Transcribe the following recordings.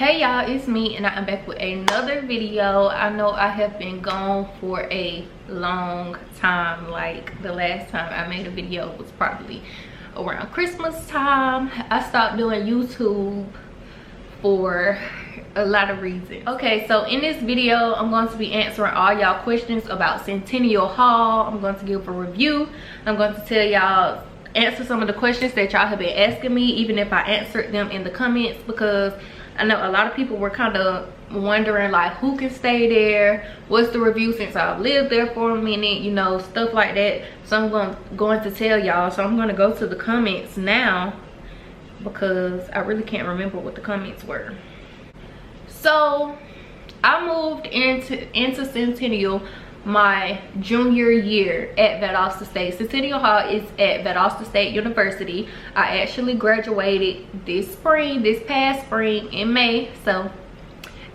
Hey y'all, it's me and I'm back with another video. I know I have been gone for a long time. Like the last time I made a video was probably around Christmas time. I stopped doing YouTube for a lot of reasons. Okay, so in this video I'm going to be answering all y'all questions about Centennial haul. I'm going to give a review. I'm going to tell y'all, answer some of the questions that y'all have been asking me, even if I answered them in the comments, because I know a lot of people were kind of wondering like who can stay there, what's the review since I've lived there for a minute, you know, stuff like that. So I'm going to tell y'all. So I'm going to go to the comments now because I really can't remember what the comments were. So I moved into Centennial my junior year at Valdosta State. Centennial Hall is at Valdosta State University. I actually graduated this past spring in May, so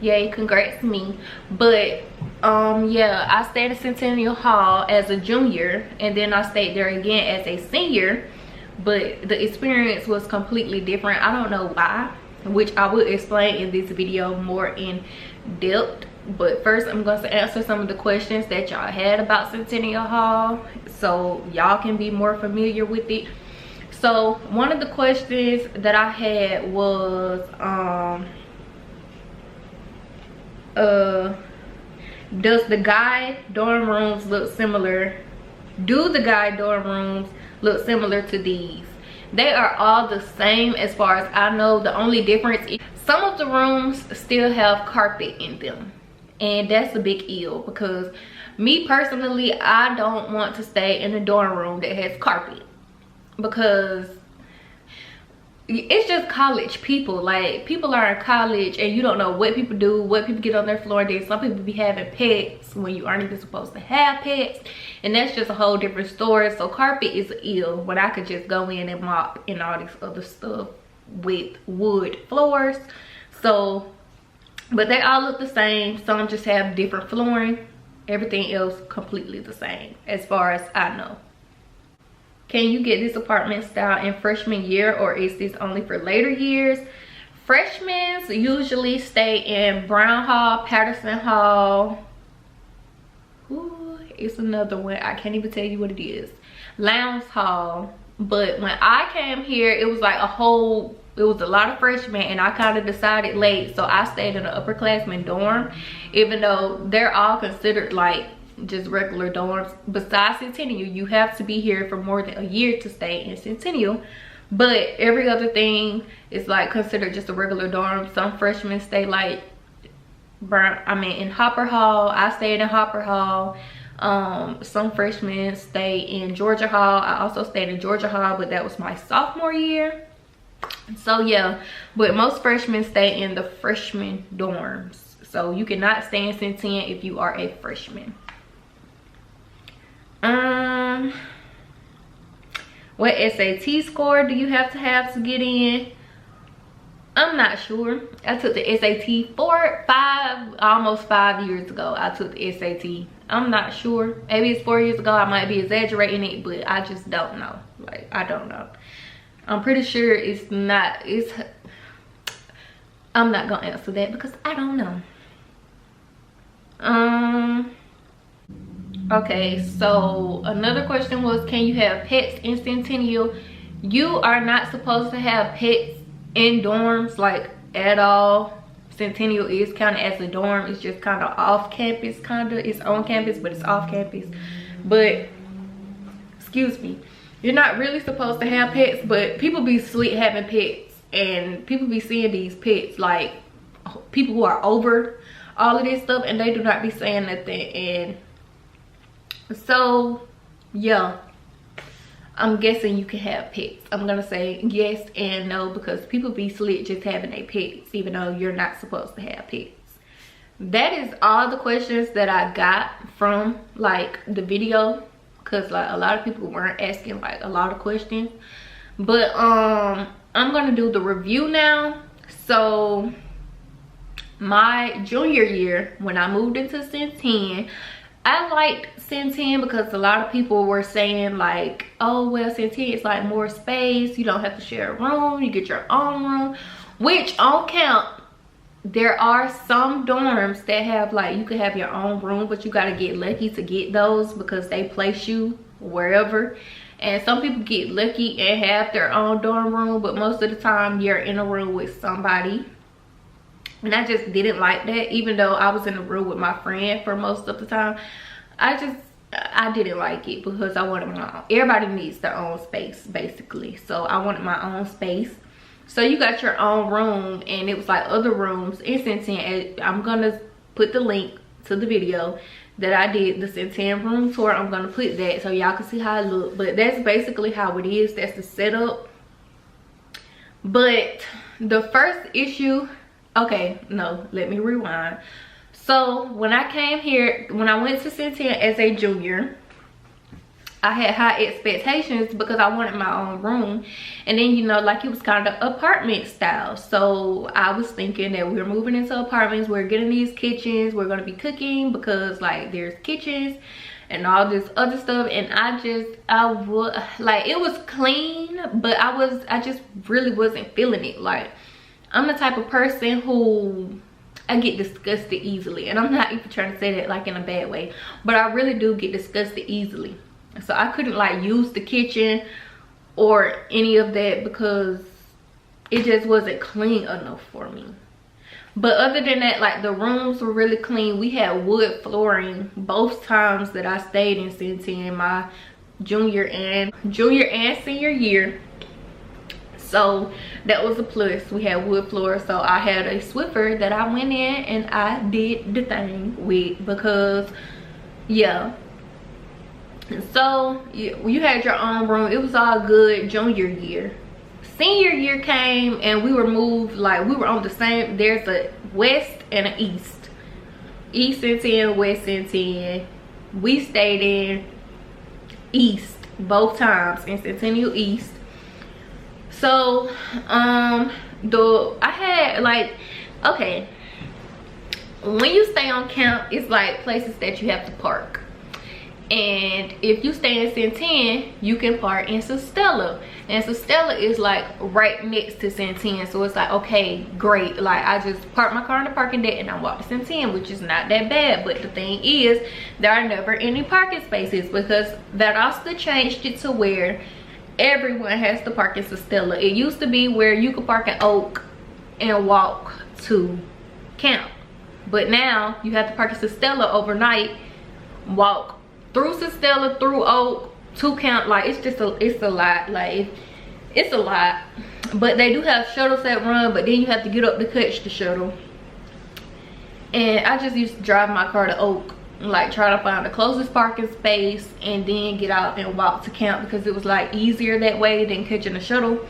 yay, congrats to me. But yeah, I stayed at Centennial Hall as a junior and then I stayed there again as a senior, but the experience was completely different. I don't know why, which I will explain in this video more in depth. But first I'm going to answer some of the questions that y'all had about Centennial Hall so y'all can be more familiar with it. So one of the questions that I had was does the guy dorm rooms look similar? Do the guy dorm rooms look similar to these? They are all the same as far as I know. The only difference is some of the rooms still have carpet in them. And that's a big deal because me personally, I don't want to stay in a dorm room that has carpet because it's just college people. Like, people are in college and you don't know what people do, what people get on their floor. Then some people be having pets when you aren't even supposed to have pets, and that's just a whole different story. So carpet is ill when I could just go in and mop and all this other stuff with wood floors. So but they all look the same. Some just have different flooring. Everything else completely the same as far as I know. Can you get this apartment style in freshman year, or is this only for later years? Freshmen usually stay in Brown Hall, Patterson Hall. Ooh, it's another one. I can't even tell you what it is. Lowndes Hall. But when I came here, it was like it was a lot of freshmen and I kind of decided late, so I stayed in an upperclassman dorm, even though they're all considered like just regular dorms. Besides Centennial, you have to be here for more than a year to stay in Centennial, but every other thing is like considered just a regular dorm. Some freshmen stay like in Hopper Hall. I stayed in Hopper Hall. Some freshmen stay in Georgia Hall. I also stayed in Georgia Hall, but that was my sophomore year. So yeah, but most freshmen stay in the freshman dorms. So you cannot stay in Centennial if you are a freshman. What SAT score do you have to get in? I'm not sure. I took the SAT almost 5 years ago. I took the SAT. I'm not sure. Maybe it's 4 years ago. I might be exaggerating it, but I just don't know. Like, I don't know. I'm pretty sure it's not. I'm not gonna answer that because I don't know. Okay, so another question was, can you have pets in Centennial? You are not supposed to have pets in dorms, like, at all. Centennial is counted as a dorm. It's just kind of off campus, kind of. It's on campus, but it's off campus. But excuse me, you're not really supposed to have pets, but people be having pets, and people be seeing these pets, like people who are over all of this stuff, and they do not be saying nothing. And so yeah, I'm guessing you can have pets. I'm gonna say yes and no because people be slick just having their pets, even though you're not supposed to have pets. That is all the questions that I got from like the video, because like a lot of people weren't asking like a lot of questions. But I'm gonna do the review now. So my junior year, when I moved into Centennial, I liked Centennial because a lot of people were saying like, oh well, Centennial is like more space, you don't have to share a room, you get your own room, which on count there are some dorms that have like, you could have your own room, but you got to get lucky to get those because they place you wherever. And some people get lucky and have their own dorm room, but most of the time you're in a room with somebody. And I just didn't like that. Even though I was in the room with my friend for most of the time, I didn't like it because I wanted my own. Everybody needs their own space basically, so I wanted my own space. So you got your own room, and it was like other rooms in Centennial. I'm gonna put the link to the video that I did, the Centennial room tour. I'm gonna put that so y'all can see how it look. But that's basically how it is. That's the setup. But the first issue, okay, no, let me rewind. So when I came here, when I went to Centennial as a junior, I had high expectations because I wanted my own room. And then, you know, like it was kind of apartment style. So I was thinking that we're moving into apartments, we're getting these kitchens, we're going to be cooking because like there's kitchens and all this other stuff. And I would like, it was clean, but I just really wasn't feeling it. Like, I'm the type of person who, I get disgusted easily. And I'm not even trying to say that like in a bad way, but I really do get disgusted easily. So I couldn't like use the kitchen or any of that because it just wasn't clean enough for me. But other than that, like the rooms were really clean. We had wood flooring both times that I stayed in Centennial, my junior and senior year. So that was a plus. We had wood floor. So I had a Swiffer that I went in and I did the thing with because, yeah. So you had your own room. It was all good junior year. Senior year came and we were moved, like we were on the same, there's a west and an east. East Centennial, West Centennial. We stayed in east both times, in Centennial East. So I had like, okay, when you stay on camp, it's like places that you have to park. And if you stay in Centennial, you can park in Sustella. And Sustella is like right next to Centennial. So it's like, okay, great. Like I just park my car in the parking deck and I walk to Centennial, which is not that bad. But the thing is, there are never any parking spaces because VALDOSTA changed it to where everyone has to park in Sustella. It used to be where you could park in Oak and walk to camp. But now you have to park in Sustella overnight, walk through Sustella, through Oak, to camp. Like it's a lot. Like it's a lot. But they do have shuttles that run, but then you have to get up to catch the shuttle. And I just used to drive my car to Oak, like try to find the closest parking space and then get out and walk to camp because it was like easier that way than catching a shuttle.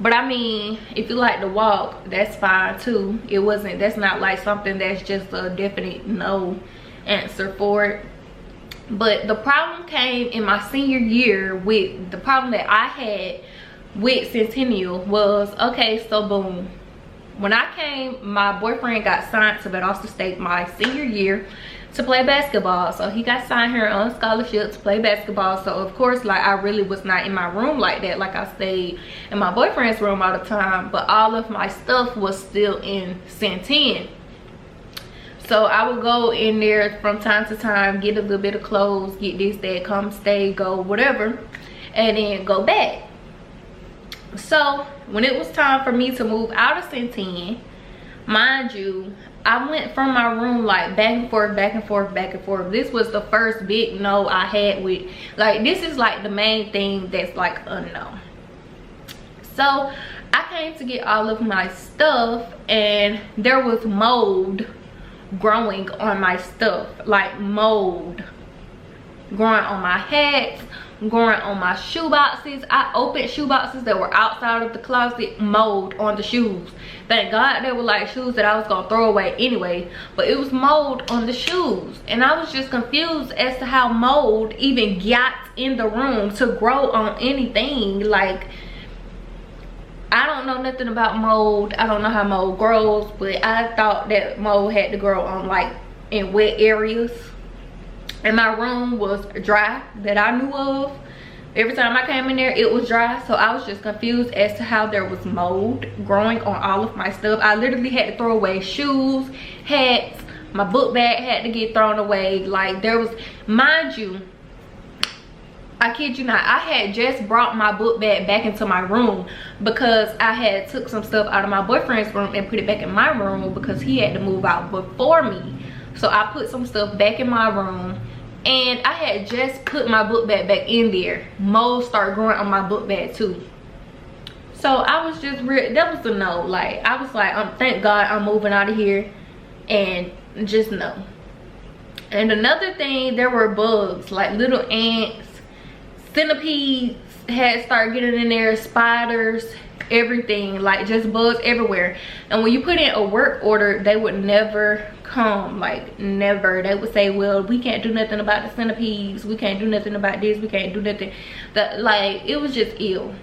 But I mean, if you like to walk, that's fine too. That's not like something that's just a definite no answer for it. But the problem came in my senior year with the problem that I had with Centennial was, okay, so boom. When I came, my boyfriend got signed to VALDOSTA State my senior year to play basketball. So he got signed here on scholarship to play basketball. So of course, like I really was not in my room like that. Like I stayed in my boyfriend's room all the time, but all of my stuff was still in Centennial. So I would go in there from time to time, get a little bit of clothes, get this, that, come, stay, go, whatever, and then go back. So when it was time for me to move out of Centennial, mind you, I went from my room like back and forth, back and forth, back and forth. This was the first big no I had with, like, this is like the main thing that's like a no. So I came to get all of my stuff and there was mold growing on my stuff, like mold growing on my hats, growing on my shoe boxes. I opened shoe boxes that were outside of the closet, mold on the shoes. Thank God they were like shoes that I was gonna throw away anyway, but it was mold on the shoes. And I was just confused as to how mold even got in the room to grow on anything. Like, I don't know nothing about mold. I don't know how mold grows, but I thought that mold had to grow on like in wet areas. And my room was dry that I knew of. Every time I came in there, it was dry. So I was just confused as to how there was mold growing on all of my stuff. I literally had to throw away shoes, hats, my book bag had to get thrown away. Like, there was, mind you, I kid you not, I had just brought my book bag back into my room because I had took some stuff out of my boyfriend's room and put it back in my room because he had to move out before me. So I put some stuff back in my room, and I had just put my book bag back in there. Mold started growing on my book bag too. So I was just real, that was a no. Like, I was like, thank God I'm moving out of here, and just no. And another thing, there were bugs, like little ants, centipedes had started getting in there, spiders, everything, like just bugs everywhere. And when you put in a work order, they would never come, like never. They would say, well, we can't do nothing about the centipedes, we can't do nothing about this, we can't do nothing. That, like, it was just ill.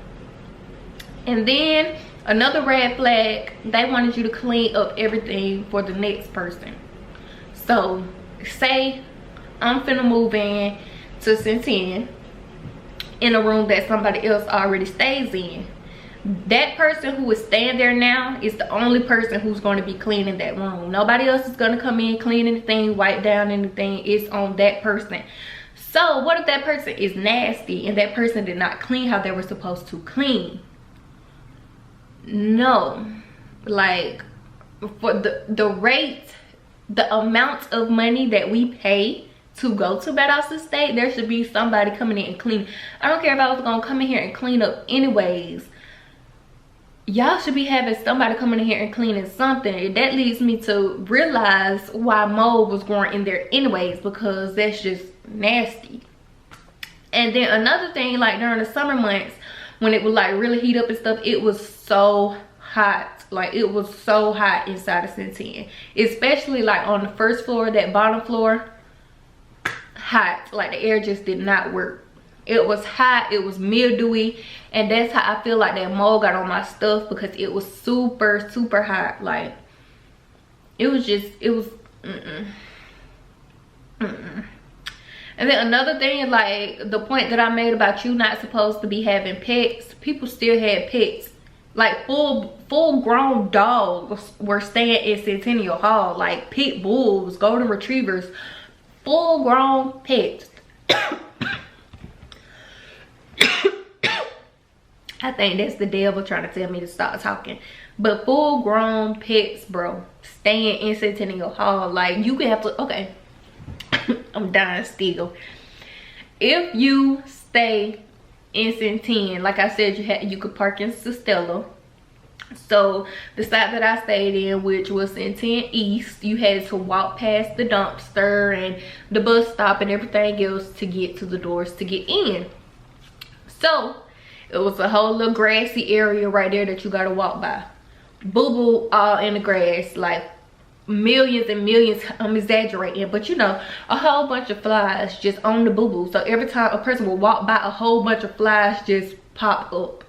And then another red flag, they wanted you to clean up everything for the next person. So say I'm finna move in to Centennial in a room that somebody else already stays in. That person who is staying there now is the only person who's going to be cleaning that room. Nobody else is going to come in, clean anything, wipe down anything. It's on that person. So what if that person is nasty and that person did not clean how they were supposed to clean? No. Like, for the rate, the amount of money that we pay to go to Valdosta State, there should be somebody coming in and clean. I don't care if I was gonna come in here and clean up anyways. Y'all should be having somebody coming in here and cleaning something. That leads me to realize why mold was growing in there anyways, because that's just nasty. And then another thing, like during the summer months, when it would like really heat up and stuff, it was so hot. Like, it was so hot inside of Centennial, especially like on the first floor, that bottom floor. Hot, like the air just did not work. It was hot, it was mildewy, and that's how I feel like that mold got on my stuff, because it was super hot. Like, it was just, it was And then another thing, like the point that I made about you not supposed to be having pets, people still had pets. Like full grown dogs were staying in Centennial Hall, like pit bulls, golden retrievers, full grown pets. I think that's the devil trying to tell me to stop talking. But full grown pets, bro, staying in Centennial Hall. Like, you could have to, okay, I'm dying still. If you stay in Centennial, like I said, you could park in Stella. So the side that I stayed in, which was Centennial East, you had to walk past the dumpster and the bus stop and everything else to get to the doors to get in. So it was a whole little grassy area right there that you gotta walk by. Boo-boo all in the grass, like millions and millions, I'm exaggerating, but you know, a whole bunch of flies just on the boo-boo. So every time a person would walk by, a whole bunch of flies just popped up.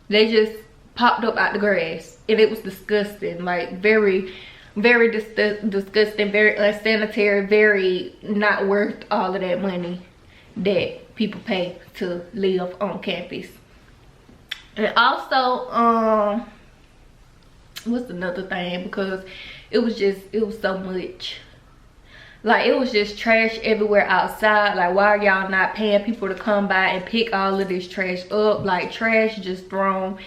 They just popped up out the grass, and it was disgusting. Like, very disgusting, very unsanitary, very not worth all of that money that people pay to live on campus. And also, what's another thing, because it was so much. Like, it was just trash everywhere outside. Like, why are y'all not paying people to come by and pick all of this trash up? Like, trash just thrown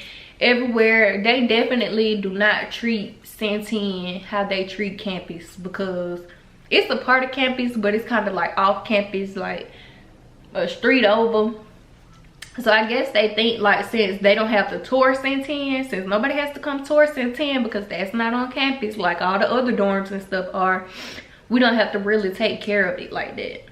everywhere. They definitely do not treat Centennial how they treat campus, because it's a part of campus, but it's kind of like off campus, like a street over. So I guess they think, like, since they don't have to tour Centennial, since nobody has to come tour Centennial because that's not on campus like all the other dorms and stuff are, we don't have to really take care of it like that.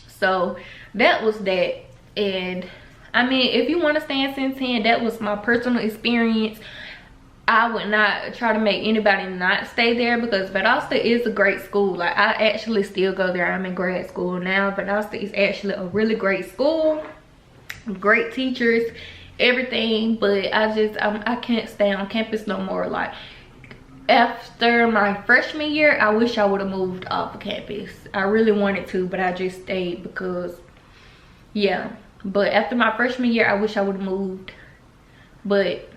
So that was that. And I mean, if you want to stay in Centennial, that was my personal experience. I would not try to make anybody not stay there, because Valdosta is a great school. Like, I actually still go there. I'm in grad school now. Valdosta is actually a really great school. Great teachers, everything. But I can't stay on campus no more. Like, after my freshman year, I wish I would have moved off of campus. I really wanted to, but I just stayed because, yeah, But after my freshman year, I wish I would have moved. But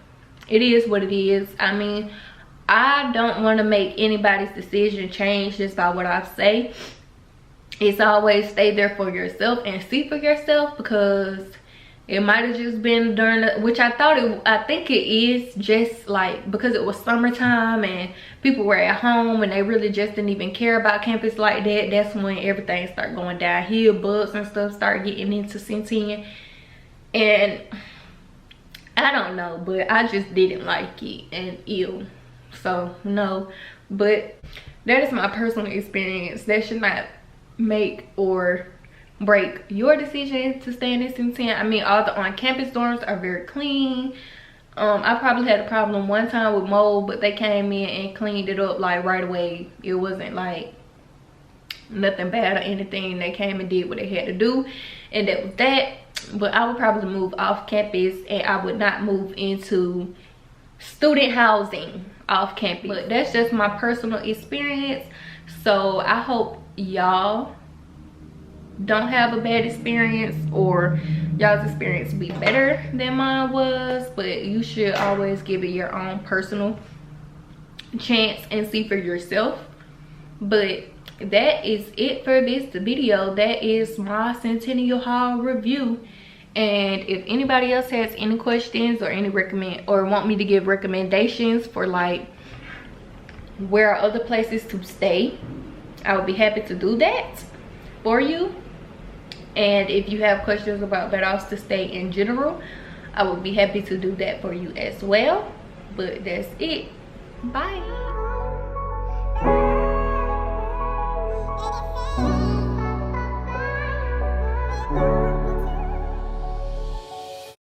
it is what it is. I mean, I don't want to make anybody's decision change just by what I say. It's always stay there for yourself and see for yourself, because it might have just been during the, which I think it is just like because it was summertime and people were at home and they really just didn't even care about campus like that. That's when everything started going downhill. Bugs and stuff started getting into Centennial, and I don't know, but I just didn't like it, and ew. So no, but that is my personal experience. That should not make or break your decision to stay in this Centennial. I mean, all the on-campus dorms are very clean. I probably had a problem one time with mold, but they came in and cleaned it up like right away. It wasn't like nothing bad or anything. They came and did what they had to do, and that was that. But I would probably move off campus, and I would not move into student housing off campus. But that's just my personal experience. So I hope y'all don't have a bad experience, or y'all's experience be better than mine was. But you should always give it your own personal chance and see for yourself. But that is it for this video. That is my Centennial haul review. And if anybody else has any questions or any want me to give recommendations for like where are other places to stay, I would be happy to do that for you. And if you have questions about Valdosta stay in general, I would be happy to do that for you as well. But that's it. Bye.